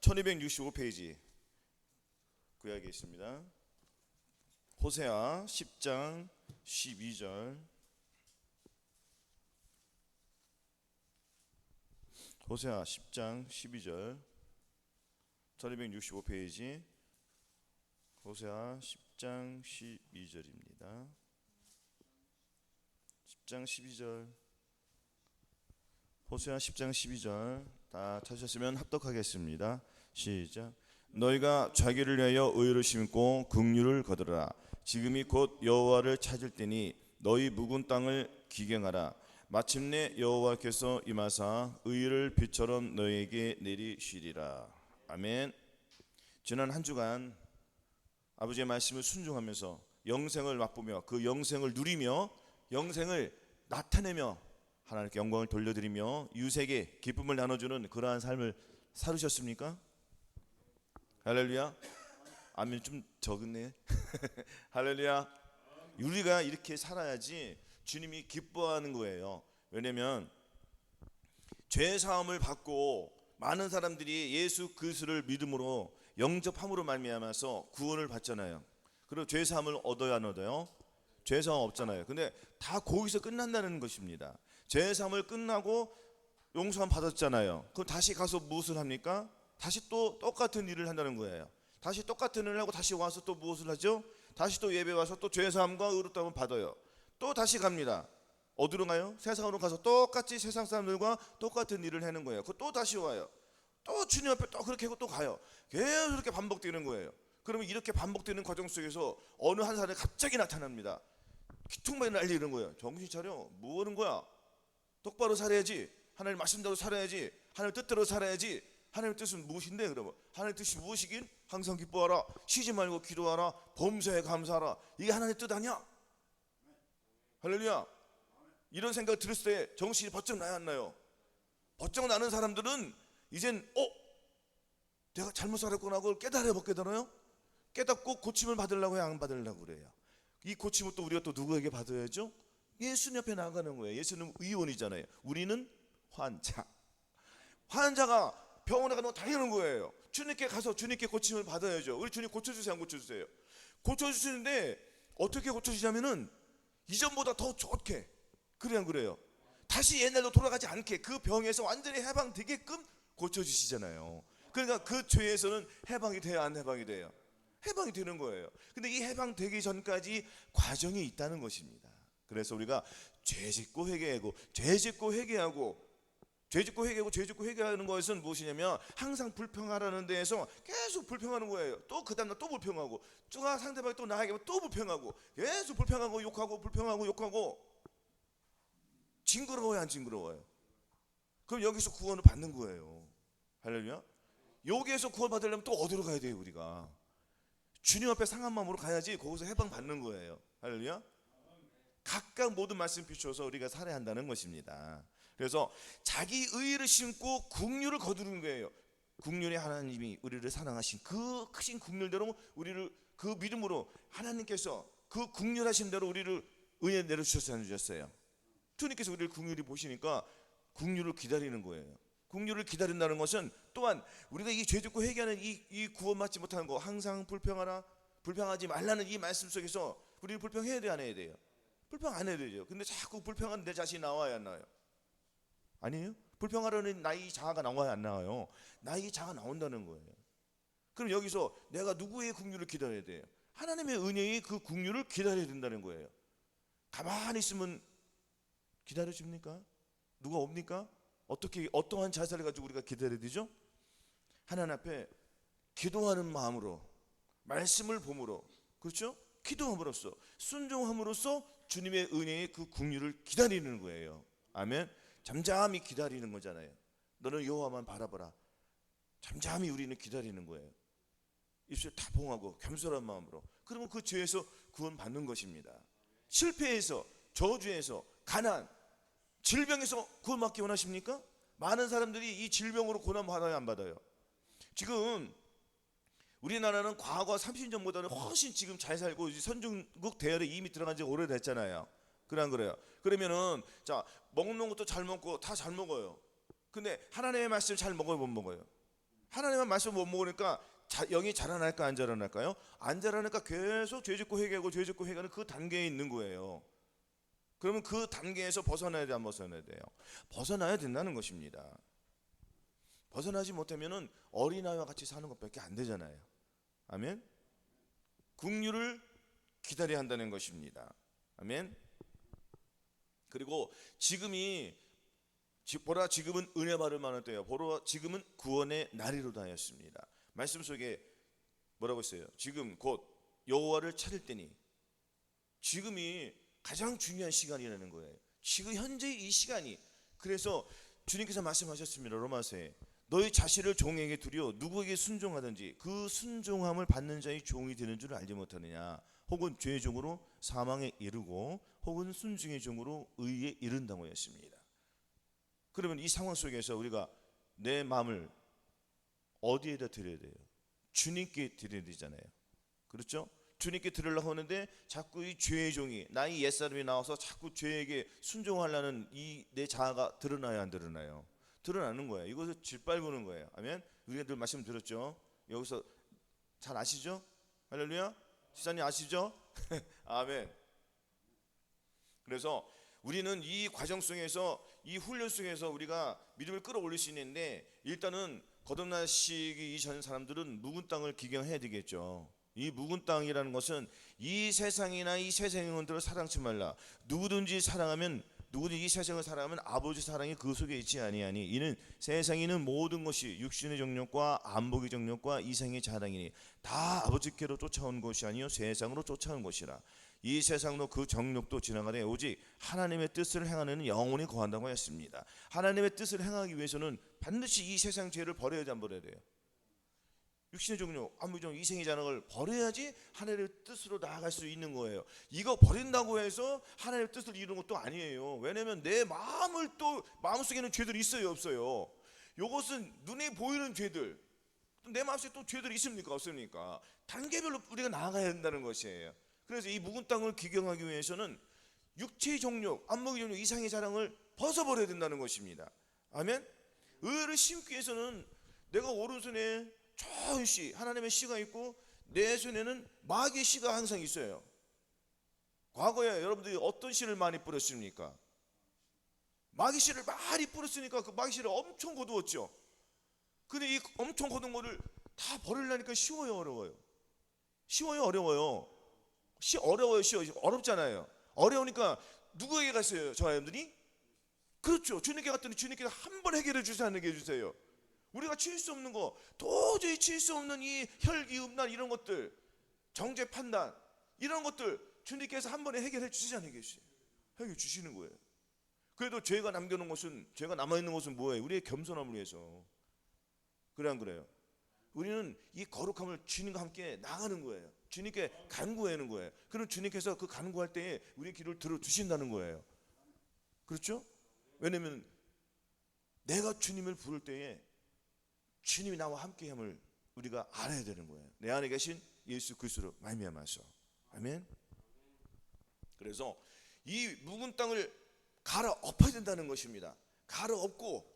1265페이지 구약에 있습니다. 호세아 10장 12절. 호세아 10장 12절. 1265페이지 호세아 10장 12절입니다. 10장 12절. 호세아 10장 12절 다 찾으셨으면 합독하겠습니다. 시작. 너희가 자기를 위하여 의를 심고 긍휼을 거두라. 지금이 곧 여호와를 찾을 때니 너희 묵은 땅을 기경하라. 마침내 여호와께서 임하사 의를 빛처럼 너희에게 내리시리라. 아멘. 지난 한 주간 아버지의 말씀을 순종하면서 영생을 맛보며 그 영생을 누리며 영생을 나타내며 하나님께 영광을 돌려드리며 이웃에게 기쁨을 나눠주는 그러한 삶을 살으셨습니까? 할렐루야. 아멘. 좀 적었네. 할렐루야. 우리가 이렇게 살아야지 주님이 기뻐하는 거예요. 왜냐면 죄 사함을 받고 많은 사람들이 예수 그리스도를 믿음으로 영접함으로 말미암아서 구원을 받잖아요. 그리고 죄 사함을 얻어야 안 얻어요? 죄 사함 없잖아요. 근데 다 거기서 끝난다는 것입니다. 죄 사함을 끝나고 용서함 받았잖아요. 그럼 다시 가서 무엇을 합니까? 다시 또 똑같은 일을 한다는 거예요. 다시 똑같은 일을 하고 다시 와서 또 무엇을 하죠? 다시 또 예배 와서 또 죄 사함과 의롭다함을 받아요. 또 다시 갑니다. 어디로 가요? 세상으로 가서 똑같이 세상 사람들과 똑같은 일을 하는 거예요. 또 다시 와요. 또 주님 앞에 또 그렇게 하고 또 가요. 계속 이렇게 반복되는 거예요. 그러면 이렇게 반복되는 과정 속에서 어느 한 사람이 갑자기 나타납니다. 기퉁만이 날리는 거예요. 정신 차려. 뭐 하는 거야? 똑바로 살아야지. 하나님 말씀대로 살아야지. 하나님 뜻대로 살아야지. 하나님의 뜻은 무엇인데? 그러면 하나님의 뜻이 무엇이긴? 항상 기뻐하라. 쉬지 말고 기도하라. 범사에 감사하라. 이게 하나님의 뜻 아니야? 할렐루야. 이런 생각 들었을 때 정신이 번쩍 나야 안 나요? 번쩍 나는 사람들은 이젠 내가 잘못 살았구나 하고 깨달아요, 못 깨달아요? 깨닫고 고침을 받으려고 해요, 안 받으려고 그래요? 이 고침을 또 우리가 또 누구에게 받아야죠? 예수님 앞에 나가는 거예요. 예수는 의원이잖아요. 우리는 환자. 환자가 병원에 가면 당연한 거예요. 주님께 가서 주님께 고침을 받아야죠. 우리 주님 고쳐주세요, 안 고쳐주세요? 고쳐주시는데 어떻게 고쳐주냐면은 이전보다 더 좋게. 그래 안 그래요? 다시 옛날로 돌아가지 않게 그 병에서 완전히 해방되게끔 고쳐주시잖아요. 그러니까 그 죄에서는 해방이 돼야 안 해방이 돼요? 해방이 되는 거예요. 근데 이 해방되기 전까지 과정이 있다는 것입니다. 그래서 우리가 죄 짓고 회개하고 죄 짓고 회개하고 죄 짓고 회개하고 죄 짓고 회개하는 것은 무엇이냐면 항상 불평하라는 데에서 계속 불평하는 거예요. 또 그 다음날 또 불평하고 또 상대방이 또 나에게 또 불평하고 계속 불평하고 욕하고 불평하고 욕하고. 징그러워요, 안 징그러워요? 그럼 여기서 구원을 받는 거예요. 할렐루야. 여기에서 구원 받으려면 또 어디로 가야 돼요? 우리가 주님 앞에 상한 마음으로 가야지 거기서 해방 받는 거예요. 할렐루야. 각각 모든 말씀 비추어서 우리가 살아야 한다는 것입니다. 그래서 자기 의를 심고 긍휼을 거두는 거예요. 긍휼이 하나님이 우리를 사랑하신 그 크신 긍휼대로 우리를 그 믿음으로 하나님께서 그 긍휼하신 대로 우리를 은혜 내려주셔서 주셨어요. 주님께서 우리를 긍휼히 보시니까 긍휼을 기다리는 거예요. 긍휼을 기다린다는 것은 또한 우리가 이 죄 짓고 회개하는 이 구원받지 못하는 거 항상 불평하라 불평하지 말라는 이 말씀 속에서 우리는 불평해야 돼요, 안 해야 돼요? 불평 안 해야 되죠. 근데 자꾸 불평하는 내 자신이 나와야 안 나와요? 아니에요? 불평하려는 나의 자아가 나와야 안 나와요? 나의 자아가 나온다는 거예요. 그럼 여기서 내가 누구의 긍휼을 기다려야 돼요? 하나님의 은혜의 그 긍휼을 기다려야 된다는 거예요. 가만히 있으면 기다려줍니까? 누가 옵니까? 어떻게 어떠한 자세를 가지고 우리가 기다려야 되죠? 하나님 앞에 기도하는 마음으로 말씀을 봄으로, 그렇죠? 기도함으로써 순종함으로써 주님의 은혜의 그 긍휼을 기다리는 거예요. 아멘. 잠잠히 기다리는 거잖아요. 너는 여호와만 바라보라. 잠잠히 우리는 기다리는 거예요. 입술 다봉하고 겸손한 마음으로. 그러면 그 죄에서 구원 받는 것입니다. 실패에서, 저주에서, 가난, 질병에서 구원받기 원하십니까? 많은 사람들이 이 질병으로 고난 받아요, 안 받아요? 지금 우리나라는 과거 30년보다는 훨씬 지금 잘 살고 선진국 대열에 이미 들어간 지 오래됐잖아요. 그래 안 그래요? 그러면은 먹는 것도 잘 먹고 다 잘 먹어요. 근데 하나님의 말씀 잘 먹어요, 못 먹어요? 하나님의 말씀 못 먹으니까 영이 자라날까 안 자라날까요? 안 자라니까 계속 죄짓고 회개하고 죄짓고 회개하는 그 단계에 있는 거예요. 그러면 그 단계에서 벗어나야 돼, 안 벗어나야 돼요? 벗어나야 된다는 것입니다. 벗어나지 못하면은 어린아이와 같이 사는 것밖에 안 되잖아요. 아멘. 긍휼을 기다려야 한다는 것입니다. 아멘. 그리고 지금은 은혜 받을 만한 때요. 보라 지금은 구원의 날이로다 하였습니다. 말씀 속에 뭐라고 했어요? 지금 곧 여호와를 찾을 때니. 지금이 가장 중요한 시간이라는 거예요. 지금 현재 이 시간이. 그래서 주님께서 말씀하셨습니다. 로마서에 너희 자신을 종에게 두려 누구에게 순종하든지 그 순종함을 받는 자의 종이 되는 줄 알지 못하느냐. 혹은 죄의 종으로 사망에 이르고 혹은 순종의 종으로 의에 이른다고 했습니다. 그러면 이 상황 속에서 우리가 내 마음을 어디에다 드려야 돼요? 주님께 드려야 되잖아요. 그렇죠? 주님께 드리려고 하는데 자꾸 이 죄의 종이 나의 옛사람이 나와서 자꾸 죄에게 순종하려는 이 내 자아가 드러나야 안 드러나요? 드러나는 거예요. 이것을 짓밟는 거예요. 아멘. 우리가 늘 말씀 드렸죠. 여기서 잘 아시죠? 할렐루야. 지사님 아시죠? 아멘. 그래서 우리는 이 과정 속에서 이 훈련 속에서 우리가 믿음을 끌어올릴 수 있는데 일단은 거듭나시기 이전 사람들은 묵은 땅을 기경해야 되겠죠. 이 묵은 땅이라는 것은 이 세상이나 이 세상의 영혼들을 사랑치 말라. 누구든지 이 세상을 사랑하면 아버지 사랑이 그 속에 있지 아니하니 이는 세상에 있는 모든 것이 육신의 정욕과 안목의 정욕과 이생의 자랑이니 다 아버지께로 쫓아온 것이 아니요 세상으로 쫓아온 것이라. 이 세상도 그 정욕도 지나가되 오직 하나님의 뜻을 행하는 영혼이 거한다고 했습니다. 하나님의 뜻을 행하기 위해서는 반드시 이 세상 죄를 버려야 돼, 안 버려야 돼요? 육신의 정욕, 안목의 정욕, 이생의 자랑을 버려야지 하나님의 뜻으로 나아갈 수 있는 거예요. 이거 버린다고 해서 하나님의 뜻을 이루는 것도 아니에요. 왜냐하면 내 마음을 또 마음속에는 죄들이 있어요, 없어요? 이것은 눈에 보이는 죄들, 내 마음속에 또 죄들이 있습니까, 없습니까? 단계별로 우리가 나아가야 된다는 것이에요. 그래서 이 묵은 땅을 기경하기 위해서는 육체의 정욕, 안목의 정욕, 이상의 자랑을 벗어버려야 된다는 것입니다. 아멘. 의를 심기 위해서는 내가 오른손에 좋은 씨, 하나님의 씨가 있고 내 손에는 마귀의 씨가 항상 있어요. 과거에 여러분들이 어떤 씨를 많이 뿌렸습니까? 마귀 씨를 많이 뿌렸으니까 그 마귀 씨를 엄청 거두었죠. 근데 이 엄청 거둔 거를 다 버리려니까 쉬워요, 어려워요? 쉬워요, 어려워요? 어려워요, 쉬워요? 어렵잖아요. 어려우니까 누구에게 갔어요, 저 여러분들이? 그렇죠. 주님께 갔더니 주님께서 한 번 해결해 주세요, 안 해결해 주세요? 우리가 칠 수 없는 거, 도저히 칠 수 없는 이 혈기, 음란 이런 것들, 정죄 판단 이런 것들 주님께서 한 번에 해결해 주시지 않게 계세요. 해결해 주시는 거예요. 그래도 죄가 남겨놓은 것은, 죄가 남아있는 것은 뭐예요? 우리의 겸손함을 위해서. 그래 안 그래요? 우리는 이 거룩함을 주님과 함께 나가는 거예요. 주님께 간구하는 거예요. 그럼 주님께서 그 간구할 때에 우리의 기도를 들어주신다는 거예요. 그렇죠? 왜냐하면 내가 주님을 부를 때에 주님이 나와 함께함을 우리가 알아야 되는 거예요. 내 안에 계신 예수 그리스도로 말미암아서. 아멘. 그래서 이 묵은 땅을 갈아엎어야 된다는 것입니다. 갈아엎고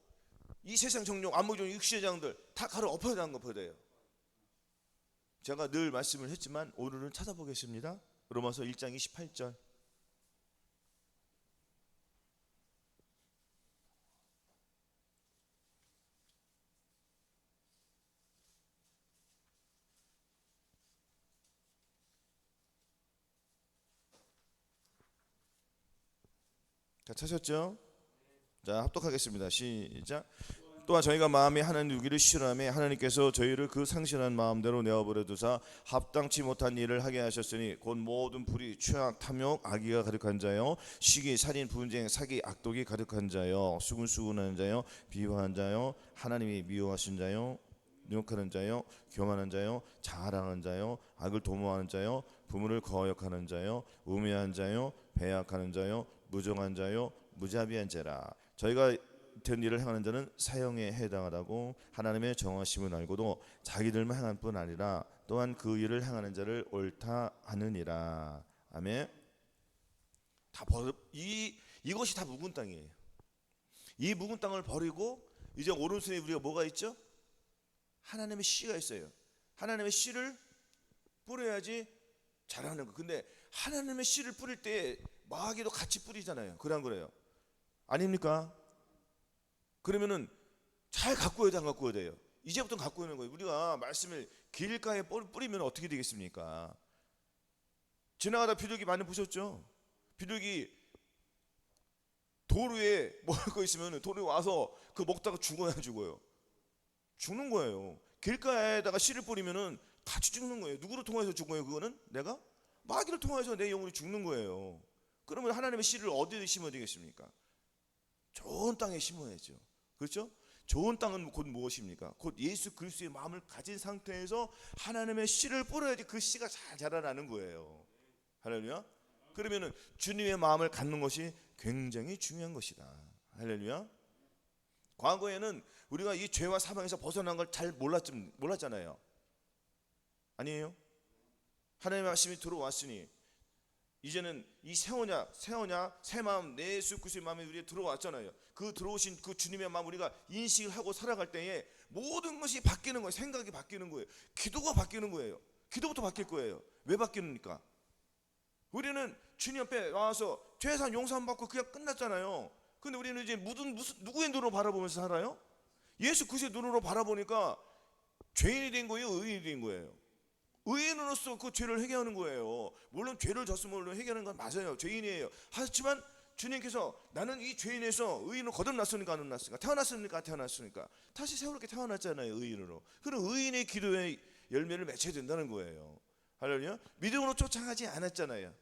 이 세상 정욕, 안목의 정욕, 육신의 장들 다 갈아엎어야 되는 거예요. 제가 늘 말씀을 했지만 오늘은 찾아보겠습니다. 로마서 1장 28절. 자, 찾으셨죠? 자, 합독하겠습니다. 시작. 또한 저희가 마음에 하나님 누기를 싫어하며 하나님께서 저희를 그 상실한 마음대로 내어버려 두사 합당치 못한 일을 하게 하셨으니 곧 모든 불의, 취악, 탐욕, 악의가 가득한 자요, 시기, 살인, 분쟁, 사기, 악독이 가득한 자요, 수군수군하는 자요, 비호한 자요, 하나님이 미워하신 자요, 능욕하는 자요, 교만한 자요, 자랑하는 자요, 악을 도모하는 자요, 부모를 거역하는 자요, 우매한 자요, 배약하는 자요, 무정한 자요, 무자비한 자라. 저희가 같은 일을 행하는 자는 사형에 해당하다고 하나님의 정하심을 알고도 자기들만 행할 뿐 아니라 또한 그 일을 행하는 자를 옳다 하느니라. 아멘. 이것이 다 묵은 땅이에요. 이 묵은 땅을 버리고 이제 오른손에 우리가 뭐가 있죠? 하나님의 씨가 있어요. 하나님의 씨를 뿌려야지 자라는 거. 근데 하나님의 씨를 뿌릴 때 마귀도 같이 뿌리잖아요. 그래 그래요? 아닙니까? 그러면은 잘 가꾸어야 돼, 안 가꾸어야 돼요? 이제부터 가꾸는 거예요. 우리가 말씀을 길가에 뿌리면 어떻게 되겠습니까? 지나가다 비둘기 많이 보셨죠? 비둘기 도로에 먹을 거 있으면 도로에 와서 그 먹다가 죽어요? 죽는 거예요. 길가에다가 씨를 뿌리면은 같이 죽는 거예요. 누구를 통해서 죽은 거예요? 그거는 내가 마귀를 통해서 내 영혼이 죽는 거예요. 그러면 하나님의 씨를 어디에 심어야 되겠습니까? 좋은 땅에 심어야죠. 그렇죠? 좋은 땅은 곧 무엇입니까? 곧 예수 그리스도의 마음을 가진 상태에서 하나님의 씨를 뿌려야지 그 씨가 잘 자라나는 거예요. 할렐루야. 그러면은 주님의 마음을 갖는 것이 굉장히 중요한 것이다. 할렐루야. 과거에는 우리가 이 죄와 사망에서 벗어난 걸 잘 몰랐잖아요. 아니에요? 하나님의 말씀이 들어왔으니 이제는 이 새 마음, 내 예수 그리스도의 마음이 우리에 들어왔잖아요. 그 들어오신 그 주님의 마음 우리가 인식을 하고 살아갈 때에 모든 것이 바뀌는 거예요. 생각이 바뀌는 거예요. 기도가 바뀌는 거예요. 기도부터 바뀔 거예요. 왜 바뀌니까? 우리는 주님 앞에 나와서 죄산 용서함 받고 그냥 끝났잖아요. 근데 우리는 이제 무슨 누구의 눈으로 바라보면서 살아요? 예수 그리스도의 눈으로 바라보니까 죄인이 된 거예요, 의인이 된 거예요? 의인으로서 그 죄를 해결하는 거예요. 물론 죄를 졌으면 해결하는 건 맞아요. 죄인이에요. 하지만 주님께서 나는 이 죄인에서 의인으로 거듭났으니까 안 났으니까 태어났으니까 다시 새롭게 태어났잖아요. 의인으로. 그럼 의인의 기도의 열매를 맺혀야 된다는 거예요. 할렐루야. 믿음으로 쫓아가지 않았잖아요.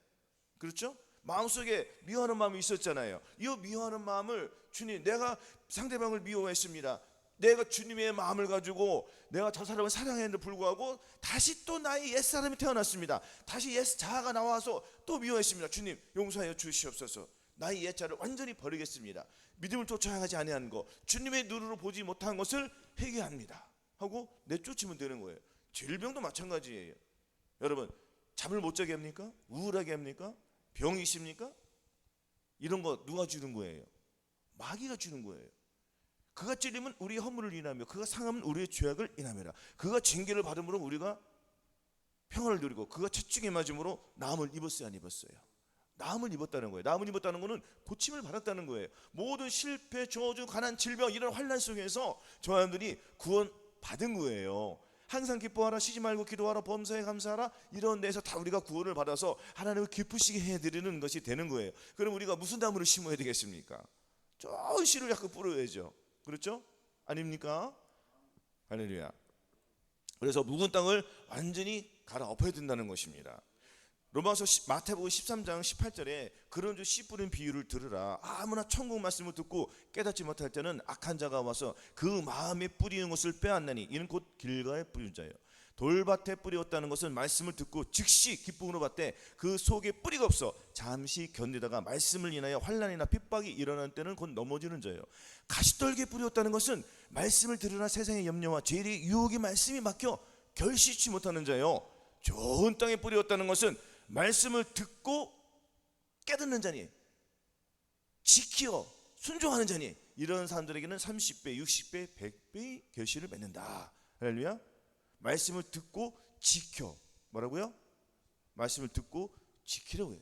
그렇죠? 마음속에 미워하는 마음이 있었잖아요. 이 미워하는 마음을 주님, 내가 상대방을 미워했습니다. 내가 주님의 마음을 가지고 내가 저 사람을 사랑했는데 불구하고 다시 또 나의 옛사람이 태어났습니다. 다시 옛 자아가 나와서 또 미워했습니다. 주님 용서하여 주시옵소서. 나의 옛자를 완전히 버리겠습니다. 믿음을 쫓아가지 아니하는 것, 주님의 눈으로 보지 못한 것을 회개합니다 하고 내쫓으면 되는 거예요. 질병도 마찬가지예요. 여러분, 잠을 못 자게 합니까? 우울하게 합니까? 병이 있습니까? 이런 거 누가 주는 거예요? 마귀가 주는 거예요. 그가 찔리면 우리의 허물을 인하며 그가 상하면 우리의 죄악을 인하매라. 그가 징계를 받음으로 우리가 평안을 누리고 그가 채찍에 맞음으로 나음을 입었어요, 안 입었어요? 나음을 입었다는 거예요. 나음을 입었다는 것은 고침을 받았다는 거예요. 모든 실패, 저주, 가난, 질병 이런 환난 속에서 저 사람들이 구원 받은 거예요. 항상 기뻐하라, 쉬지 말고 기도하라, 범사에 감사하라, 이런 데서 다 우리가 구원을 받아서 하나님을 기쁘시게 해드리는 것이 되는 거예요. 그럼 우리가 무슨 나무를 심어야 되겠습니까? 좋은 씨를 자꾸 뿌려야죠. 그렇죠? 아닙니까? 할렐루야. 그래서 묵은 땅을 완전히 갈아엎어야 된다는 것입니다. 마태복음 13장 18절에 그런 주 씨 뿌린 비유를 들으라. 아무나 천국 말씀을 듣고 깨닫지 못할 때는 악한 자가 와서 그 마음에 뿌리는 것을 빼앗나니 이는 곧 길가에 뿌린 자예요. 돌밭에 뿌렸다는 것은 말씀을 듣고 즉시 기쁨으로 받되 그 속에 뿌리가 없어 잠시 견디다가 말씀을 인하여 환난이나 핍박이 일어난 때는 곧 넘어지는 자예요. 가시떨기에 뿌렸다는 것은 말씀을 들으나 세상의 염려와 죄의 유혹이 말씀이 막혀 결실치 못하는 자예요. 좋은 땅에 뿌렸다는 것은 말씀을 듣고 깨닫는 자니, 지키어 순종하는 자니, 이런 사람들에게는 30배, 60배, 100배의 결실을 맺는다. 할렐루야. 말씀을 듣고 지켜. 뭐라고요? 말씀을 듣고 지키라고 해요.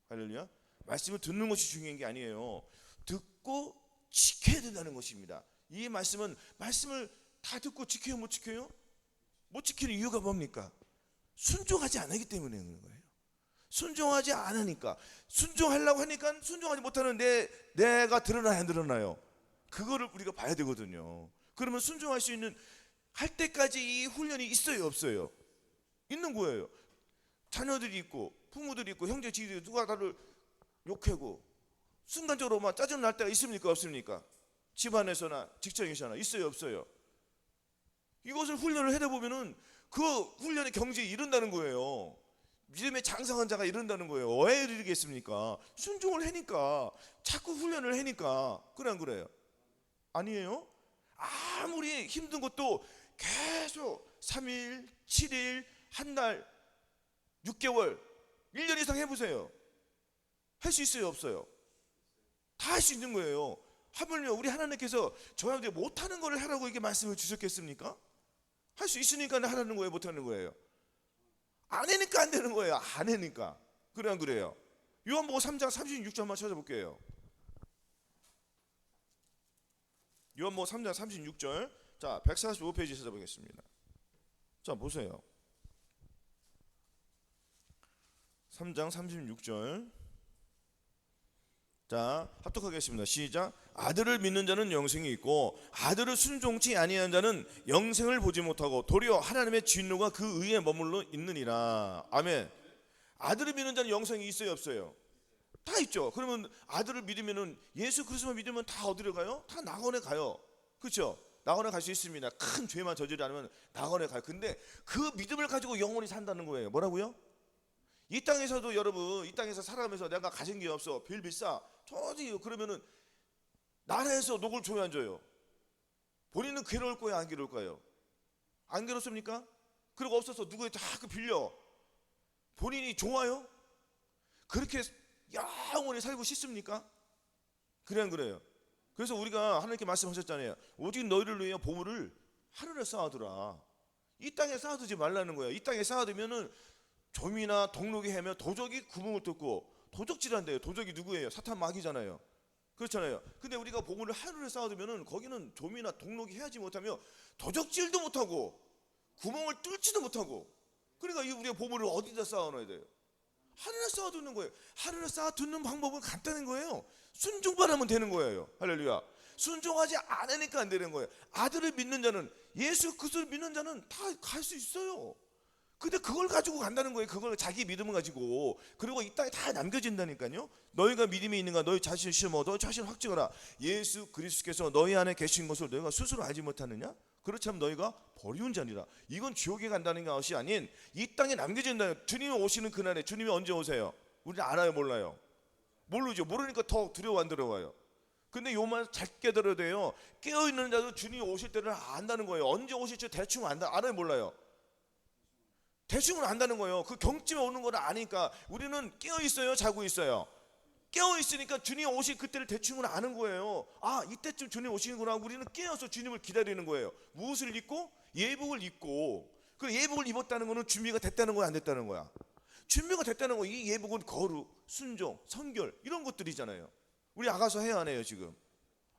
할렐루야. 말씀을 듣는 것이 중요한 게 아니에요. 듣고 지켜야 된다는 것입니다. 이 말씀을 다 듣고 지켜요, 못 지켜요? 못 지키는 이유가 뭡니까? 순종하지 않기 때문에 그런 거예요. 순종하지 않으니까, 순종하려고 하니까 순종하지 못하는 내가 드러나야 안 드러나요? 그거를 우리가 봐야 되거든요. 그러면 순종할 수 있는 할 때까지 이 훈련이 있어요, 없어요? 있는 거예요. 자녀들이 있고 부모들이 있고 형제 지들이 누가 나를 욕하고 순간적으로 막 짜증 날 때가 있습니까, 없습니까? 집안에서나 직장에서나 있어요, 없어요? 이것을 훈련을 하다 보면은 그 훈련의 경지에 이른다는 거예요. 믿음의 장성한 자가 이른다는 거예요. 왜 이르겠습니까? 순종을 하니까, 자꾸 훈련을 하니까. 그래 안 그래요? 아니에요? 아무리 힘든 것도 계속 3일, 7일, 한 달, 6개월, 1년 이상 해보세요. 할 수 있어요, 없어요? 다 할 수 있는 거예요. 하물며 우리 하나님께서 저희한테 못하는 걸 하라고 이렇게 말씀을 주셨겠습니까? 할 수 있으니까 하라는 거예요, 못하는 거예요? 안 하니까 안 되는 거예요. 안 하니까. 그래 안 그래요? 요한복음 3장 36절만 찾아볼게요. 요한복음 3장 36절. 자, 145페이지 찾아보겠습니다. 자, 보세요. 3장 36절. 자, 합독하겠습니다. 시작. 아들을 믿는 자는 영생이 있고 아들을 순종치 아니하는 자는 영생을 보지 못하고 도리어 하나님의 진노가 그 의에 머물러 있느니라. 아멘. 아들을 믿는 자는 영생이 있어요, 없어요? 다 있죠. 그러면 아들을 믿으면은, 예수 그리스도만 믿으면 다 어디로 가요? 다 낙원에 가요. 그렇죠? 낙원에 갈 수 있습니다. 큰 죄만 저지르지 않으면 낙원에 가요. 근데 그 믿음을 가지고 영원히 산다는 거예요. 뭐라고요? 이 땅에서도 여러분, 이 땅에서 살아가면서 내가 가진 게 없어, bil 비싸, 저지, 그러면은 나라에서 녹을 줘야 안 줘요? 본인은 괴로울 거예요, 안 괴로울 거예요? 안 괴롭습니까? 그리고 없어서 누구한테 다 빌려, 본인이 좋아요? 그렇게 영원히 살고 싶습니까? 그래 안 그래요? 그래서 우리가 하나님께 말씀하셨잖아요. 오직 너희를 위해 보물을 하늘에 쌓아두라. 이 땅에 쌓아두지 말라는 거예요. 이 땅에 쌓아두면은 좀이나 동록이 하면 도적이 구멍을 뚫고 도적질한대요. 도적이 누구예요? 사탄 마귀잖아요. 그렇잖아요. 근데 우리가 보물을 하늘에 쌓아두면은 거기는 좀이나 동록이 해야지 못하며 도적질도 못하고 구멍을 뚫지도 못하고, 그러니까 이 우리가 보물을 어디다 쌓아놔야 돼요? 하늘에 쌓아두는 거예요. 하늘에 쌓아두는 방법은 간단한 거예요. 순종만 하면 되는 거예요. 할렐루야. 순종하지 않으니까 안 되는 거예요. 아들을 믿는 자는, 예수 그리스도를 믿는 자는 다 갈 수 있어요. 근데 그걸 가지고 간다는 거예요. 그걸, 자기 믿음을 가지고. 그리고 이 땅에 다 남겨진다니까요. 너희가 믿음이 있는가 너희 자신을 시험하고 너희 자신을 확증하라. 예수 그리스도께서 너희 안에 계신 것을 너희가 스스로 알지 못하느냐? 그렇다면 너희가 버리운 자니라. 이건 지옥에 간다는 것이 아닌 이 땅에 남겨진다. 주님이 오시는 그날에, 주님이 언제 오세요? 우리는 알아요, 몰라요? 모르죠. 모르니까 더 두려워 안 두려워요? 근데 요만 잘 깨달아야 돼요. 깨어있는 자도 주님이 오실 때를 안다는 거예요. 언제 오실지 대충 알아요, 몰라요? 대충은 안다는 거예요. 그 경쯤에 오는 걸 아니까. 우리는 깨어 있어요, 자고 있어요? 깨어 있으니까 주님 오실 그때를 대충은 아는 거예요. 아, 이때쯤 주님 오시는구나. 우리는 깨어서 주님을 기다리는 거예요. 무엇을 입고? 예복을 입고. 그 예복을 입었다는 거는 준비가 됐다는 거야, 안 됐다는 거야? 준비가 됐다는 거. 이 예복은 거룩, 순종, 선결, 이런 것들이잖아요. 우리 아가서 해야 하네요. 지금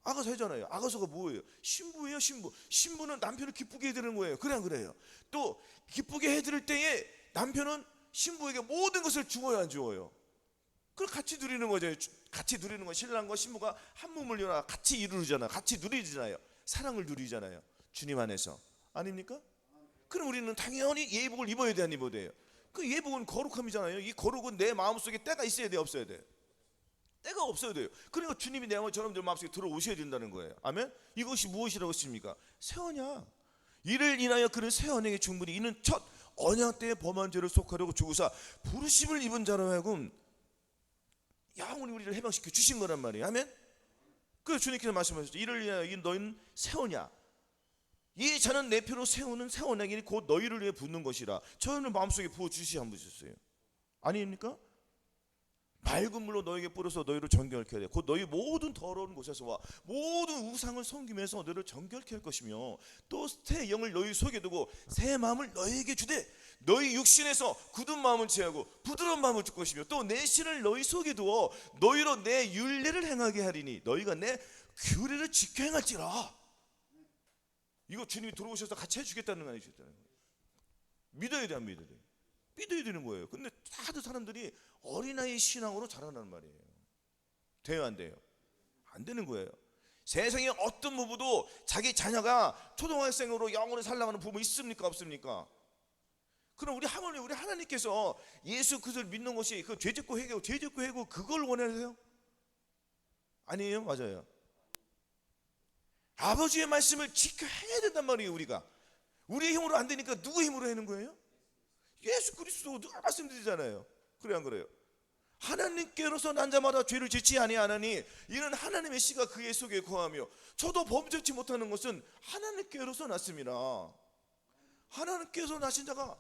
아가서 하잖아요. 아가서가 뭐예요? 신부예요, 신부. 신부는 남편을 기쁘게 해드리는 거예요. 그래 안 그래요? 또 기쁘게 해드릴 때에 남편은 신부에게 모든 것을 주어요, 안 주어요? 그걸 같이 누리는 거죠. 같이 누리는 거. 신랑과 신부가 한 몸을 이루나 같이 이루잖아요. 같이 누리잖아요. 사랑을 누리잖아요. 주님 안에서. 아닙니까? 그럼 우리는 당연히 예복을 입어야 돼, 안 입어야 돼요? 그 예복은 거룩함이잖아요. 이 거룩은 내 마음속에 때가 있어야 돼, 없어야 돼? 때가 없어야 돼요. 그러니까 주님이 내 저놈들 마음속에 들어오셔야 된다는 거예요. 아멘? 이것이 무엇이라고 했습니까? 새 언약. 이를 인하여 그는 새 언약의 충분히, 이는 첫 언약 때의 범한 죄를 속하려고 주구사 부르심을 입은 자로 하여금 영원히 우리를 해방시켜 주신 거란 말이에요. 아멘? 그래서 주님께서 말씀하셨죠. 이를 위하여 이 너희는 새 언약, 이 자는 내 표로 세우는 새 언약이니 곧 너희를 위해 붓는 것이라. 저는 마음속에 부어주시 안 부으셨어요? 아닙니까? 맑은 물로 너에게 뿌려서 너희를 정결케 하되 곧 너희 모든 더러운 곳에서와 모든 우상을 섬기면서 너희를 정결케 할 것이며 또 새 영을 너희 속에 두고 새 마음을 너희에게 주되 너희 육신에서 굳은 마음을 제하고 부드러운 마음을 줄 것이며 또 내 신을 너희 속에 두어 너희로 내 율례를 행하게 하리니 너희가 내 규례를 지켜 행할지라. 이거 주님이 들어오셔서 같이 해주겠다는 거 아니죠? 믿어야 돼, 안 믿어야 돼? 믿어야 되는 거예요. 근데 다들 사람들이 어린아이 신앙으로 자라나는 말이에요. 돼요, 안 돼요? 안 되는 거예요. 세상에 어떤 부부도 자기 자녀가 초등학생으로 영원히 살아가는 부부 있습니까, 없습니까? 그럼 우리 하물며 우리 하나님께서 예수 그리스도를 믿는 것이 그 죄짓고 회개하고 죄짓고 회개하고 그걸 원하세요? 아니에요? 맞아요. 아버지의 말씀을 지켜 해야 된단 말이에요. 우리가 우리의 힘으로 안 되니까 누구의 힘으로 하는 거예요? 예수 그리스도 누가 말씀드리잖아요. 그래 안 그래요? 하나님께로서 난 자마다 죄를 짓지 아니하나니 이는 하나님의 씨가 그의 속에 거하며 저도 범죄치 못하는 것은 하나님께로서 났습니다. 하나님께서 나신 자가,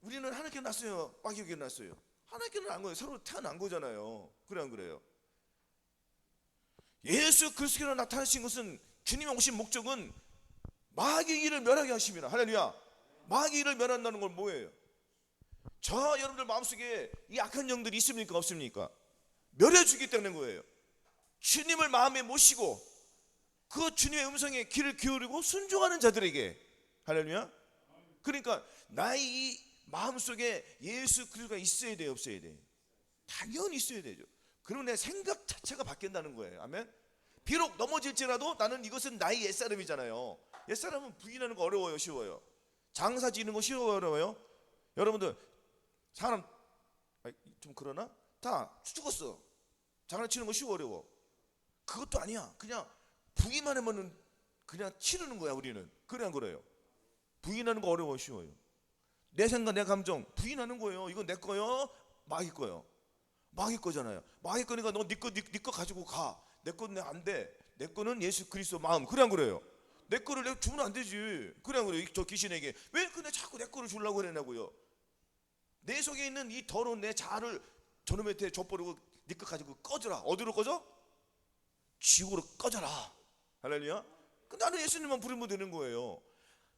우리는 하나님께 났어요, 마귀에게 났어요? 하나님께는 난 거예요. 서로 태어난 거잖아요. 그래 안 그래요? 예수 그리스도로 나타나신 것은, 주님이 오신 목적은 마귀의 일을 멸하게 하십니다. 할렐루야. 마귀의 일을 멸한다는 건 뭐예요? 저 여러분들 마음속에 이 악한 영들이 있습니까 없습니까? 멸해주기 때문에 거예요. 주님을 마음에 모시고 그 주님의 음성에 귀를 기울이고 순종하는 자들에게. 할렐루야. 그러니까 나의 이 마음속에 예수 그리스도가 있어야 돼요 없어야 돼요? 당연히 있어야 되죠. 그러면 내 생각 자체가 바뀐다는 거예요. 아멘. 비록 넘어질지라도 나는 이것은 나의 옛사람이잖아요. 옛사람은 부인하는 거 어려워요 쉬워요? 장사 지는 거 쉬워요 어려워요? 여러분들 사람 좀 그러나? 다 죽었어. 장난치는 거 쉬워 어려워? 그것도 아니야. 그냥 부인만 하면은 그냥 치르는 거야 우리는. 그래 안 그래요? 부인하는 거 어려워 쉬워요? 내 생각 내 감정 부인하는 거예요. 이건 내 거요 마귀 거요? 마귀 거잖아요. 마귀 거니까 너 네 거 가지고 가. 내 거는 안 돼. 내 거는 예수 그리스도 마음. 그래 안 그래요? 내 거를 내가 주면 안 되지. 그래 안 그래요? 저 귀신에게 왜 근데 자꾸 내 거를 주려고 그러냐고요. 내 속에 있는 이 더러운 내 자아를 저놈한테 줘버리고 네 거 가지고 꺼져라. 어디로 꺼져? 지옥으로 꺼져라. 할렐루야. 나는 예수님만 부르면 되는 거예요.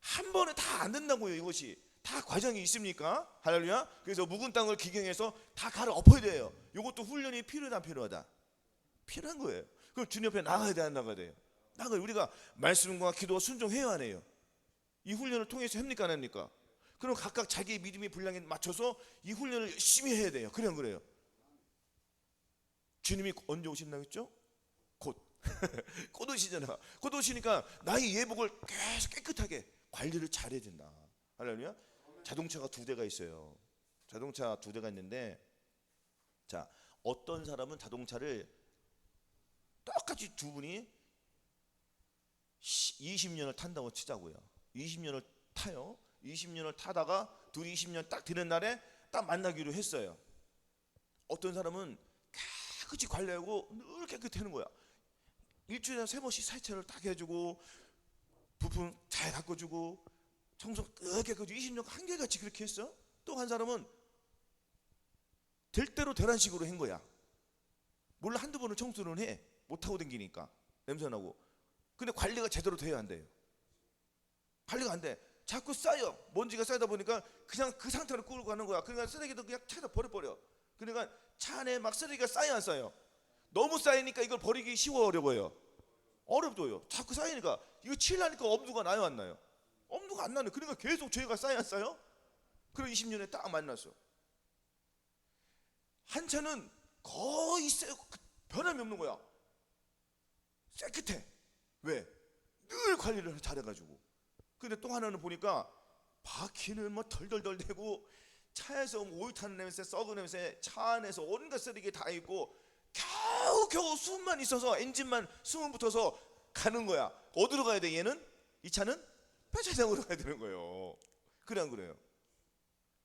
한 번에 다 안 된다고요. 이것이 다 과정이 있습니까? 할렐루야. 그래서 묵은 땅을 기경해서 다 갈아 엎어야 돼요. 이것도 훈련이 필요하다 안 필요하다? 필요한 거예요. 그럼 주님 옆에 나가야 돼 안 나가야 돼요? 나가요. 우리가 말씀과 기도와 순종해야 하네요. 이 훈련을 통해서 합니까 안 합니까? 그럼 각각 자기의 믿음의 분량에 맞춰서 이 훈련을 열심히 해야 돼요. 그래 안 그래요? 주님이 언제 오신다고 했죠? 곧. 곧 오시잖아. 곧 오시니까 나의 예복을 계속 깨끗하게 관리를 잘해야 된다. 할렐루야. 자동차가 2대가 있어요. 자동차 2대가 있는데, 자 어떤 사람은 자동차를 똑같이 두 분이 20년을 탄다고 치자고요. 20년을 타요. 20년을 타다가 둘이 20년 딱 되는 날에 딱 만나기로 했어요. 어떤 사람은 깨끗이 관리하고 늘 깨끗해 하는 거야. 일주일에 3번씩 세차를 딱 해주고 부품 잘 바꿔주고 청소 깨끗이 20년 한결같이 그렇게 했어. 또 한 사람은 될 대로 되란 식으로 한 거야. 물론 한두 번은 청소는 해. 못하고 댕기니까 냄새나고. 근데 관리가 제대로 돼야 안 돼요. 관리가 안 돼. 자꾸 쌓여. 먼지가 쌓이다 보니까 그냥 그 상태로 끌고 가는 거야. 그러니까 쓰레기도 그냥 차에다 버려버려. 그러니까 차 안에 막 쓰레기가 쌓여 안 쌓여? 너무 쌓이니까 이걸 버리기 쉬워 어려워요? 어렵도요. 자꾸 쌓이니까 이거 치려니까 엄두가 나요 안 나요? 엄두가 안 나네. 그러니까 계속 죄가 쌓여 안 쌓여? 그리고 20년에 딱 만났어. 한 차는 거의 변함이 없는 거야. 깨끗해. 왜? 늘 관리를 잘해가지고. 근데 또 하나는 보니까 바퀴는 뭐 덜덜덜 대고 차에서 오일 타는 냄새, 썩은 냄새, 차 안에서 온갖 쓰레기 다 있고 겨우 숨만 있어서 엔진만 숨은 붙어서 가는 거야. 어디로 가야 돼 얘는? 이 차는 폐차장으로 가야 되는 거예요. 그래 안 그래요?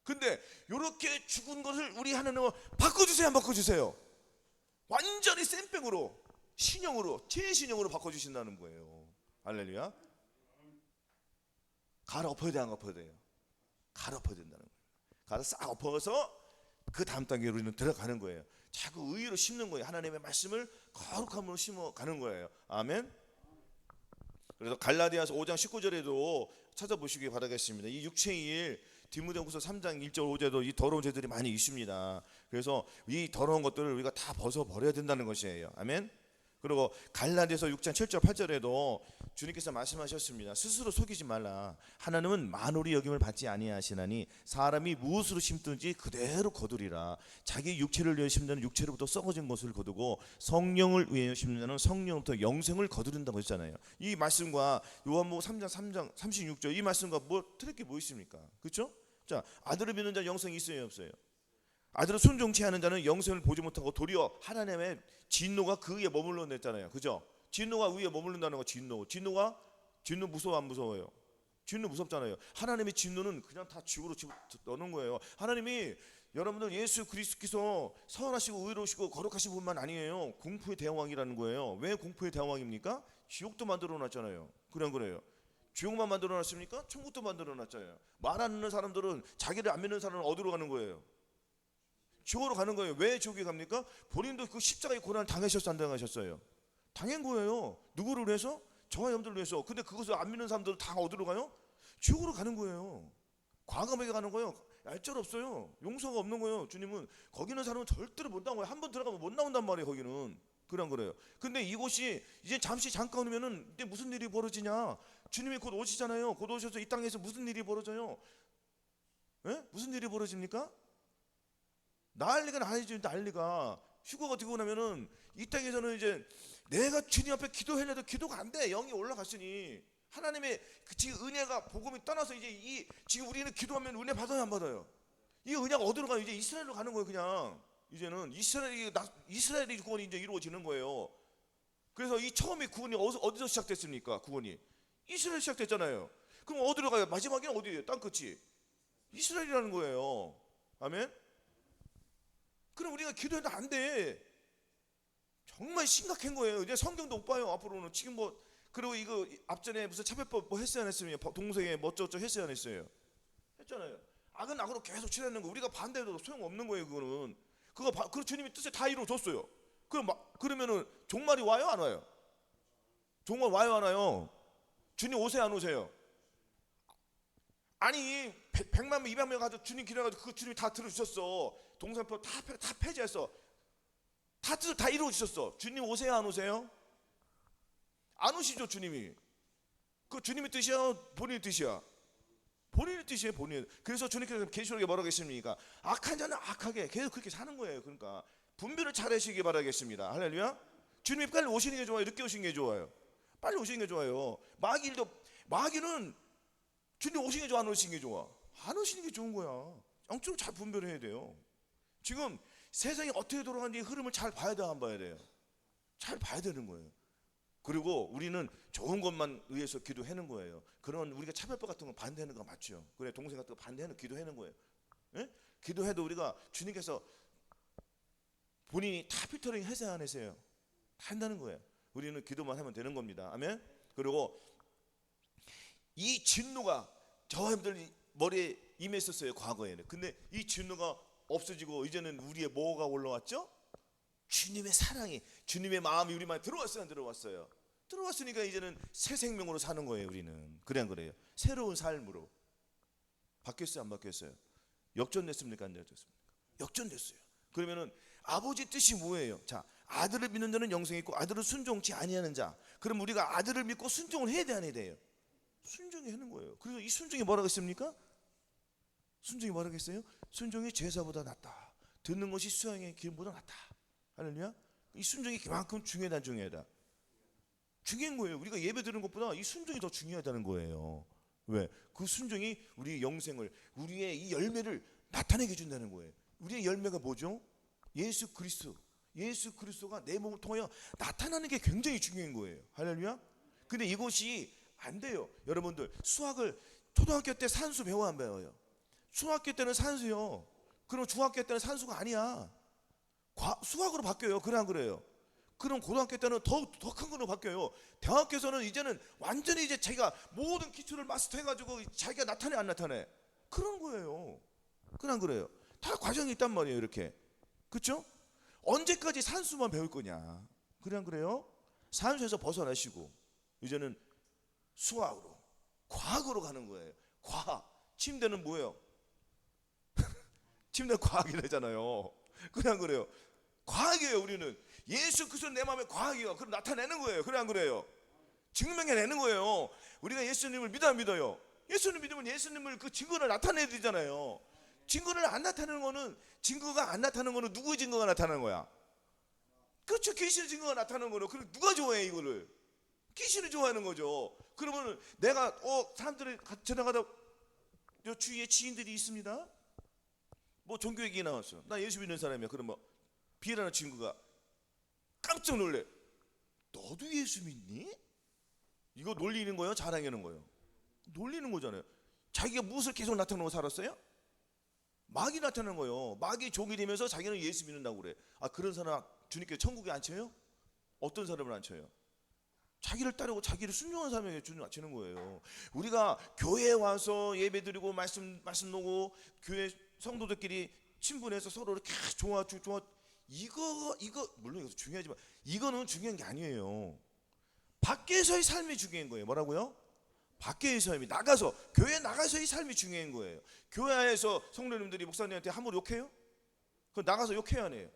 근데 이렇게 죽은 것을 우리 하나님은 바꿔주세요 안 바꿔주세요? 완전히 쌤백으로 신형으로 최신형으로 바꿔주신다는 거예요. 할렐루야. 갈아엎어야 돼 안 엎어야 돼요? 갈아엎어야 된다는 거예요. 갈아 싹 엎어서 그 다음 단계로 우리는 들어가는 거예요. 자꾸 의로 심는 거예요. 하나님의 말씀을 거룩함으로 심어가는 거예요. 아멘. 그래서 갈라디아서 5장 19절에도 찾아보시기 바라겠습니다. 이 육체의 일 디모데후서 3장 1절 5절에도 이 더러운 죄들이 많이 있습니다. 그래서 이 더러운 것들을 우리가 다 벗어버려야 된다는 것이에요. 아멘. 그리고 갈라디아서 6장 7절 8절에도 주님께서 말씀하셨습니다. 스스로 속이지 말라. 하나님은 만홀히 여김을 받지 아니하시나니 사람이 무엇으로 심든지 그대로 거두리라. 자기 육체를 위해 심는 육체로부터 썩어진 것을 거두고 성령을 위해 심는 성령부터 영생을 거두른다고 했잖아요. 이 말씀과 요한복음 3장 36절 이 말씀과 뭐 틀릴 게 뭐 있습니까? 그렇죠? 자, 아들을 믿는 자 영생이 있어요 없어요? 아들을 순종치 않은 자는 영생을 보지 못하고 도리어 하나님의 진노가 그 위에 머물러 냈잖아요. 그죠? 진노가 위에 머무른다는 거. 진노 무서워 안 무서워요? 진노 무섭잖아요. 하나님의 진노는 그냥 다 지구로 넣는 거예요. 하나님이 여러분들 예수 그리스도께서 선하시고 의로우시고 거룩하신 분만 아니에요. 공포의 대왕이라는 거예요. 왜 공포의 대왕입니까? 지옥도 만들어 놨잖아요. 그래 안 그래요? 지옥만 만들어 놨습니까? 천국도 만들어 놨잖아요. 말 안 듣는 사람들은 자기를 안 믿는 사람은 어디로 가는 거예요? 지옥으로 가는 거예요. 왜 지옥에 갑니까? 본인도 그 십자가의 고난을 당하셨어요 안 당하셨어요? 당한 거예요. 누구를 위해서? 저와 여러분들을 위해서. 근데 그것을 안 믿는 사람들은 다 어디로 가요? 지옥으로 가는 거예요. 과감하게 가는 거예요. 얄짤 없어요. 용서가 없는 거예요. 주님은 거기는 사람은 절대로 못 나온 거예요. 한 번 들어가면 못 나온단 말이에요. 거기는 그런 거래요. 근데 이곳이 이제 잠깐 오면은 이때 무슨 일이 벌어지냐? 주님이 곧 오시잖아요. 곧 오셔서 이 땅에서 무슨 일이 벌어져요? 예? 무슨 일이 벌어집니까? 난리가 나죠. 난리가. 휴거가 되고 나면은 이 땅에서는 이제 내가 주님 앞에 기도해내도 기도가 안 돼. 영이 올라갔으니 하나님의 그 지금 은혜가 복음이 떠나서 이제 이 지금 우리는 기도하면 은혜 받아요, 안 받아요? 이 은혜가 어디로 가요? 이제 이스라엘로 가는 거예요. 그냥 이제는 이스라엘이 구원이 이제 이루어지는 거예요. 그래서 이 처음에 구원이 어디서 시작됐습니까? 구원이 이스라엘 시작됐잖아요. 그럼 어디로 가요? 마지막에는 어디예요? 땅끝이 이스라엘이라는 거예요. 아멘. 그럼 우리가 기도해도 안 돼. 정말 심각한 거예요. 이제 성경도 못 봐요. 앞으로는 지금 뭐 그리고 이거 앞전에 무슨 차별법 뭐 했어야 안 했으면 동생에 뭐쩌고 했어야 안 했어요. 했잖아요. 악은 악으로 계속 치닫는 거. 우리가 반대해도 소용 없는 거예요. 그거는 그 주님이 뜻에 다 이루어줬어요. 그러면은 종말이 와요, 안 와요? 종말 와요, 안 와요? 주님 오세요, 안 오세요? 아니 100만 명 200명 가서 주님 기도해가지고 그 주님이 다 들어주셨어. 동산표 다 폐지했어. 다 이루어주셨어. 주님 오세요, 안 오세요? 안 오시죠. 주님이. 그 주님의 뜻이야, 본인의 뜻이야? 본인의 뜻이에요. 본인. 그래서 주님께서 계시록에 뭐라고 했습니까? 악한 자는 악하게 계속 그렇게 사는 거예요. 그러니까 분별을 잘 하시기 바라겠습니다. 할렐루야. 주님이 빨리 오시는 게 좋아요, 늦게 오시는 게 좋아요? 빨리 오시는 게 좋아요. 마귀는 주님 오시는 게 좋아, 안 오시는 게 좋아? 안 오시는 게 좋은 거야. 영적으로 잘 분별해야 돼요. 지금 세상이 어떻게 돌아가는지 흐름을 잘 봐야 돼, 안 봐야 돼요? 잘 봐야 되는 거예요. 그리고 우리는 좋은 것만 위해서 기도하는 거예요. 그런 우리가 차별법 같은 거 반대하는 거 맞죠? 그래, 동생 같은 거 반대하는 기도하는 거예요. 예? 기도해도 우리가 주님께서 본인이 다 필터링 해서 안 하세요? 다 한다는 거예요. 우리는 기도만 하면 되는 겁니다. 아멘. 그리고 이 진노가 저와 여러분들 머리에 임했었어요, 과거에는. 근데 이 진노가 없어지고 이제는 우리의 뭐가 올라왔죠? 주님의 사랑이, 주님의 마음이 우리 마음에 들어왔어요, 안 들어왔어요? 들어왔으니까 이제는 새 생명으로 사는 거예요. 우리는 그래, 안 그래요? 새로운 삶으로 바뀌었어요, 안 바뀌었어요? 역전됐습니까, 안 역전됐습니까? 역전됐어요. 그러면은 아버지 뜻이 뭐예요? 자, 아들을 믿는 자는 영생이 있고 아들을 순종치 아니하는 자. 그럼 우리가 아들을 믿고 순종을 해야 돼, 안 해야 돼요? 순종이 하는 거예요. 그래서 이 순종이 뭐라고 했습니까? 순종이 뭐라고 했어요? 순종이 제사보다 낫다. 듣는 것이 수양의 기름보다 낫다. 할렐루야. 이 순종이 그만큼 중요하다, 중요한 거예요. 우리가 예배 드리는 것보다 이 순종이 더 중요하다는 거예요. 왜? 그 순종이 우리의 영생을, 우리의 이 열매를 나타내게 준다는 거예요. 우리의 열매가 뭐죠? 예수 그리스도가 내 몸을 통하여 나타나는 게 굉장히 중요한 거예요. 할렐루야. 근데 이것이 안 돼요. 여러분들 수학을 초등학교 때 산수 배워, 안 배워요? 중학교 때는 산수요. 그럼 중학교 때는 산수가 아니야. 수학으로 바뀌어요. 그래, 안 그래요? 그럼 고등학교 때는 더 큰 거로 바뀌어요. 대학교에서는 이제는 완전히 이제 자기가 모든 기초를 마스터해가지고 자기가 나타내, 안 나타내? 그런 거예요. 그래, 안 그래요? 다 과정이 있단 말이에요. 이렇게. 그렇죠? 언제까지 산수만 배울 거냐? 그래, 안 그래요? 산수에서 벗어나시고 이제는 수학으로, 과학으로 가는 거예요. 과학. 침대는 뭐예요? 침대는 과학이 되잖아요. 그래, 안 그래요? 과학이에요. 우리는 예수 그리스도 내 마음에 과학이요. 그럼 나타내는 거예요. 그래, 안 그래요? 증명해내는 거예요. 우리가 예수님을 믿어, 안 믿어요? 예수님 믿으면 예수님을 그 증거를 나타내야 되잖아요. 증거를 안 나타내는 거는, 증거가 안 나타나는 거는 누구의 증거가 나타나는 거야? 그렇죠. 귀신의 증거가 나타나는 거예요. 그럼 누가 좋아해, 이거를? 귀신을 좋아하는 거죠. 그러면 내가 사람들이 지나가다 주위에 지인들이 있습니다. 뭐 종교 얘기 나왔어. 나 예수 믿는 사람이야. 그럼 뭐 비라는 친구가 깜짝 놀래. 너도 예수 믿니? 이거 놀리는 거예요? 자랑하는 거예요? 놀리는 거잖아요. 자기가 무엇을 계속 나타내고 살았어요? 마귀 나타나는 거예요. 마귀 종이 되면서 자기는 예수 믿는다고 그래. 아, 그런 사람 주님께 천국에 안 쳐요? 어떤 사람을 안 쳐요? 자기를 따르고 자기를 순종한 사람에게 주는 거예요. 우리가 교회에 와서 예배드리고 말씀 놓고 교회 성도들끼리 친분해서 서로 이렇게 좋아 이거 물론 이것도 중요하지만 이거는 중요한 게 아니에요. 밖에서의 삶이 중요한 거예요. 뭐라고요? 밖에의 삶이, 나가서, 교회 나가서의 삶이 중요한 거예요. 교회 안에서 성도님들이 목사님한테 함부로 욕해요? 그럼 나가서 욕해요, 안 해요?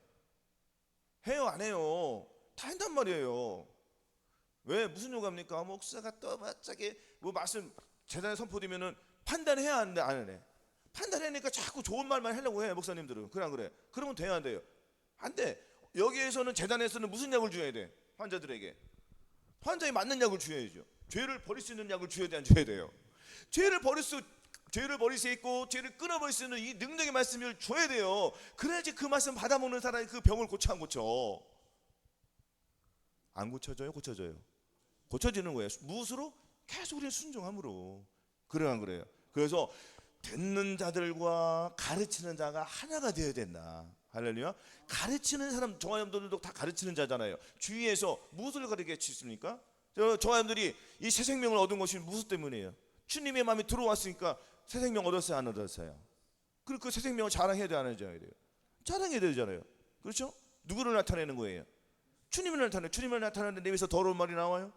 해요, 안 해요? 다 한단 말이에요. 왜? 무슨 욕합니까? 목사가 또 갑자기 뭐 말씀 재단에 선포되면은 판단해야 하는데 안 해. 판단하니까 자꾸 좋은 말만 하려고 해, 목사님들은. 그래 안 그래? 그러면 돼야 안 돼요? 안 돼. 여기에서는 재단에서는 무슨 약을 줘야 돼? 환자들에게 환자에 맞는 약을 줘야죠. 죄를 버릴 수 있는 약을 줘야 돼, 안 줘야 돼요? 죄를 버릴 수 있고 죄를 끊어버릴 수 있는 이 능력의 말씀을 줘야 돼요. 그래야지 그 말씀 받아먹는 사람이 그 병을 고쳐 안 고쳐? 안 고쳐져요? 고쳐져요? 고쳐지는 거예요. 무엇으로? 계속 우리는 순종함으로. 그래 안 그래요? 그래서 듣는 자들과 가르치는 자가 하나가 되어야 된다. 할렐루야. 가르치는 사람, 저와 여러분들도 다 가르치는 자잖아요. 주위에서 무엇을 가르치십니까? 저와 여러분들이 이 새 생명을 얻은 것이 무엇 때문이에요? 주님의 마음에 들어왔으니까 새 생명 얻었어요, 안 얻었어요? 그리고 그 새 생명을 자랑해야 돼, 안 해야 돼요? 자랑해야 되잖아요. 그렇죠? 누구를 나타내는 거예요? 주님을 나타내요. 주님을 나타내는데 내 입에서 더러운 말이 나와요?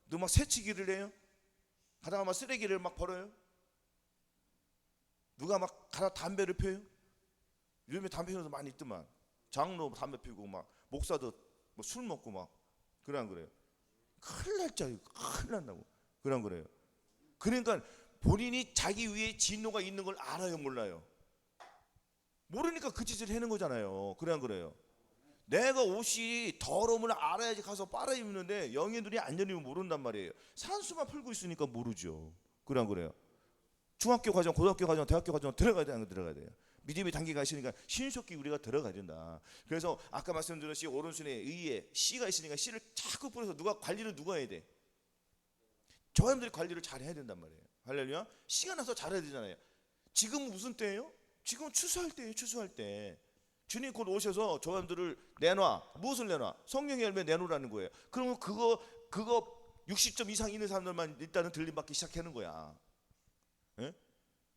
누구 막 새치기를 해요? 가다가 막 쓰레기를 막 버려요? 누가 막 가다 담배를 펴요? 요즘에 담배 피우는 데 많이 있더만. 장로 담배 피우고 막 목사도 뭐 술 먹고 막. 그래 안 그래요? 큰일 날 자유, 큰일 난다고. 그래 안 그래요? 그러니까 본인이 자기 위에 진노가 있는 걸 알아요, 몰라요? 모르니까 그 짓을 하는 거잖아요. 그래 안 그래요? 내가 옷이 더러움을 알아야지 가서 빨아 입는데 영의 눈이 안 열리면 모른단 말이에요. 산수만 풀고 있으니까 모르죠. 그래 안 그래요? 중학교 과정, 고등학교 과정, 대학교 과정 들어가야 돼요, 안 들어가야 돼요? 믿음의 단계가 있으니까 신속히 우리가 들어가야 된다. 그래서 아까 말씀드렸듯이 오른손에 의에 씨가 있으니까 씨를 자꾸 뿌려서 관리를 누가 해야 돼? 저 사람들이 관리를 잘 해야 된단 말이에요. 할렐루야. 씨가 나서 잘해야 되잖아요. 지금은 무슨 때예요? 지금은 추수할 때예요. 추수할 때. 주님 곧 오셔서 저 사람들을 내놔. 무엇을 내놔? 성령의 열매 내놓으라는 거예요. 그러면 그거 60점 이상 있는 사람들만 일단은 들림받기 시작하는 거야. 예?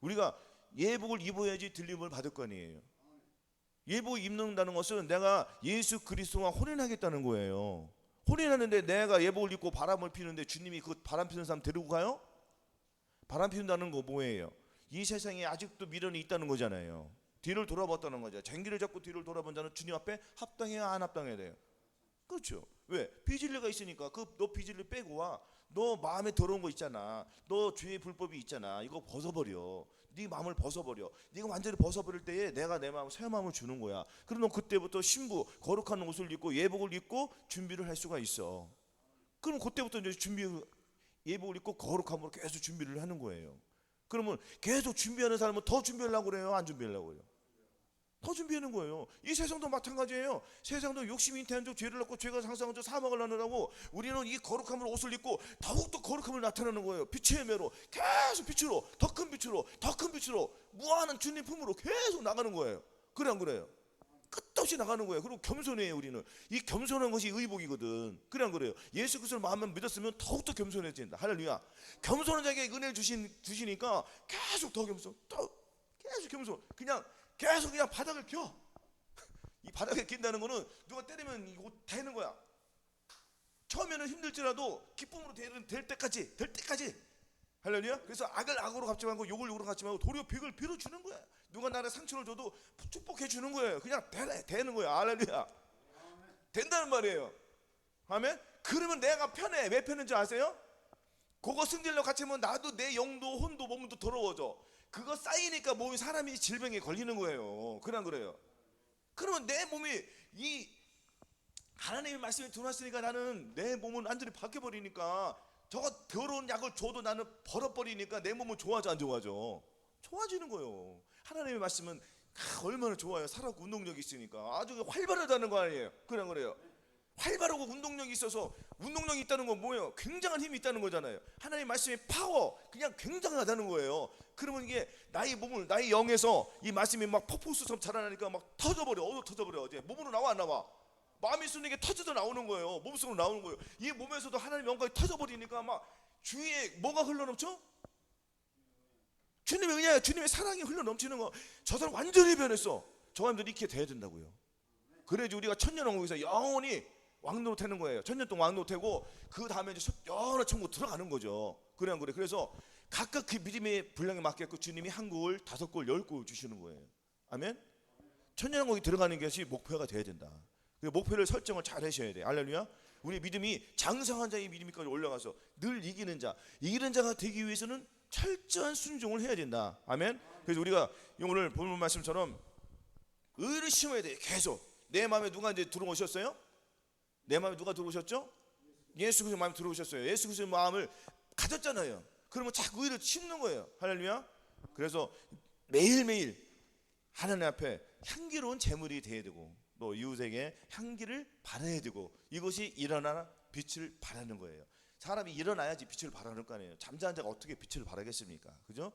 우리가 예복을 입어야지 들림을 받을 거 아니에요. 예복을 입는다는 것은 내가 예수 그리스도와 혼인하겠다는 거예요. 혼인하는데 내가 예복을 입고 바람을 피우는데 주님이 그 바람 피우는 사람 데리고 가요? 바람 피운다는 거 뭐예요? 이 세상에 아직도 미련이 있다는 거잖아요. 뒤를 돌아봤다는 거죠. 쟁기를 잡고 뒤를 돌아본 자는 주님 앞에 합당해야 안 합당해야 돼요? 그렇죠. 왜? 비질리가 있으니까 너 비질리 빼고 와. 너 마음에 더러운 거 있잖아. 너 죄의 불법이 있잖아. 이거 벗어버려. 네 마음을 벗어버려. 네가 완전히 벗어버릴 때에 내가 내 마음 새 마음을 주는 거야. 그럼 너 그때부터 신부 거룩한 옷을 입고 예복을 입고 준비를 할 수가 있어. 그럼 그때부터 이제 예복을 입고 거룩함으로 계속 준비를 하는 거예요. 그러면 계속 준비하는 사람은 더 준비하려고 그래요? 안 준비하려고 그래요? 더 준비하는 거예요. 이 세상도 마찬가지예요. 세상도 욕심이 인태한 적, 죄를 낳고 죄가 상상한 적, 사망을 나누라고 우리는 이 거룩함을 옷을 입고 더욱더 거룩함을 나타내는 거예요. 빛의 열매로 계속 빛으로, 더 큰 빛으로, 더 큰 빛으로, 무한한 주님 품으로 계속 나가는 거예요. 그래 안 그래요? 끝없이 나가는 거예요. 그리고 겸손해요. 우리는 이 겸손한 것이 의복이거든. 그래 안 그래요? 예수 그리스도를 마음만 믿었으면 더욱더 겸손해진다. 할렐루야. 겸손한 자에게 은혜를 주시니까 계속 더 겸손, 더 계속 겸손. 계속 그냥 바닥을 켜. 이 바닥에 낀다는 거는 누가 때리면 이거 되는 거야. 처음에는 힘들지라도 기쁨으로 될 때까지. 할렐루야. 그래서 악을 악으로 갚지 말고 욕을 욕으로 갚지 말고 도리어 빚을 빚어 주는 거야. 누가 나를 상처를 줘도 축복해 주는 거예요. 그냥 되는 거야. 할렐루야. 된다는 말이에요. 아멘. 그러면 내가 편해. 왜 편한지 아세요? 그거 승질로 같이 하면 나도 내 영도 혼도 몸도 더러워져. 그거 쌓이니까 몸이 사람이 질병에 걸리는 거예요. 그래 안 그래요? 그러면 내 몸이 이 하나님의 말씀이 들어왔으니까 나는 내 몸은 완전히 바뀌어버리니까 저거 더러운 약을 줘도 나는 버려버리니까 내 몸은 좋아져 안 좋아져? 좋아지는 거예요. 하나님의 말씀은 얼마나 좋아요. 살아고 운동력이 있으니까 아주 활발하다는 거 아니에요. 그래 안 그래요? 활발하고 운동력이 있어서 운동력이 있다는 건 뭐예요? 굉장한 힘이 있다는 거잖아요. 하나님의 말씀의 파워 그냥 굉장하다는 거예요. 그러면 이게 나의 몸을 나의 영에서 이 말씀이 막 폭포수처럼 자라나니까 막 터져버려. 이제 몸으로 나와 안 나와? 마음이 있으니 이게 터져서 나오는 거예요. 몸속으로 나오는 거예요. 이 몸에서도 하나님의 영광이 터져버리니까 막 주위에 뭐가 흘러넘쳐? 주님의 은혜야, 주님의 사랑이 흘러넘치는 거. 저 사람 완전히 변했어. 저 사람들이 이렇게 돼야 된다고요. 그래야지 우리가 천년왕국에서 영원히 왕노릇하는 거예요. 천년 동안 왕노릇하고 그 다음에 이제 여러 천국 들어가는 거죠. 그래 안 그래? 그래서 각각 그 믿음의 분량에 맞게끔 주님이 한 국을 5골 10골 주시는 거예요. 아멘. 천년왕국에 들어가는 것이 목표가 돼야 된다. 그 목표를 설정을 잘 하셔야 돼. 할렐루야. 우리 믿음이 장성한 자의 믿음이까지 올라가서 늘 이기는 자가 되기 위해서는 철저한 순종을 해야 된다. 아멘. 그래서 우리가 오늘 본문 말씀처럼 의를 심어야 돼. 계속 내 마음에 누가 이제 들어오셨어요? 내 마음에 누가 들어오셨죠? 예수 그리스도 마음에 들어오셨어요. 예수 그리스도 마음을 가졌잖아요. 그러면 자꾸 의를 심는 거예요. 할렐루야. 그래서 매일매일 하나님 앞에 향기로운 제물이 돼야 되고 또 이웃에게 향기를 발해야 되고 이것이 일어나나 빛을 발하는 거예요. 사람이 일어나야지 빛을 발하는 거 아니에요. 잠자는 자가 어떻게 빛을 발하겠습니까? 그죠?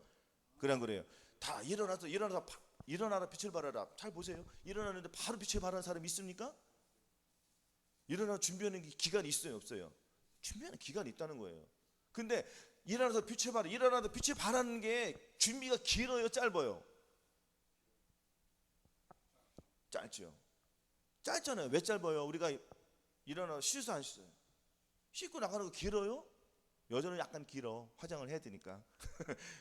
그냥 그래요. 다 일어나라 빛을 발하라. 잘 보세요. 일어나는데 바로 빛을 발하는 사람이 있습니까? 일어나 준비하는 기간이 있어요, 없어요? 준비하는 기간이 있다는 거예요. 근데 일어나서 빛을 발하는 게 준비가 길어요, 짧아요? 짧죠. 짧잖아요. 왜 짧아요? 우리가 일어나서 씻어 안 씻어요? 씻고 나가는 거 길어요? 여자는 약간 길어. 화장을 해야 되니까.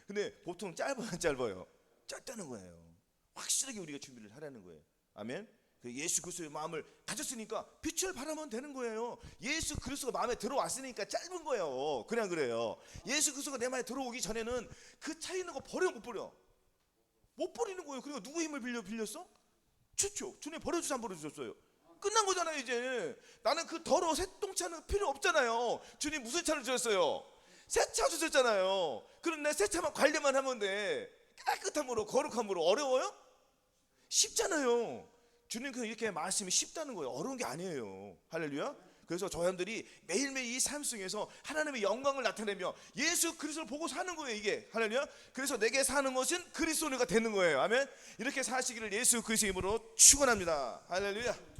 근데 보통 짧아요, 안 짧아요? 짧다는 거예요. 확실하게 우리가 준비를 하라는 거예요. 아멘. 그 예수 그리스도의 마음을 가졌으니까 빛을 발하면 되는 거예요. 예수 그리스도가 마음에 들어왔으니까 짧은 거예요. 그냥 그래요. 예수 그리스도가 내 마음에 들어오기 전에는 그 차이 있는 거 버려 못 버려? 못 버리는 거예요. 그리고 누구 힘을 빌렸어? 주죠. 주님 버려주셔서 안 버려주셨어요. 끝난 거잖아요. 이제 나는 그 더러운 새똥차는 필요 없잖아요. 주님 무슨 차를 주셨어요? 새 차 주셨잖아요. 그런데 새 차만 관리만 하면 돼. 깨끗함으로 거룩함으로. 어려워요? 쉽잖아요. 주님 그냥 이렇게 말씀이 쉽다는 거예요. 어려운 게 아니에요. 할렐루야. 그래서 저희들이 매일매일 이 삶 속에서 하나님의 영광을 나타내며 예수 그리스도를 보고 사는 거예요. 이게 할렐루야. 그래서 내게 사는 것은 그리스도가 되는 거예요. 아멘. 이렇게 사시기를 예수 그리스도의 이름으로 축원합니다. 할렐루야.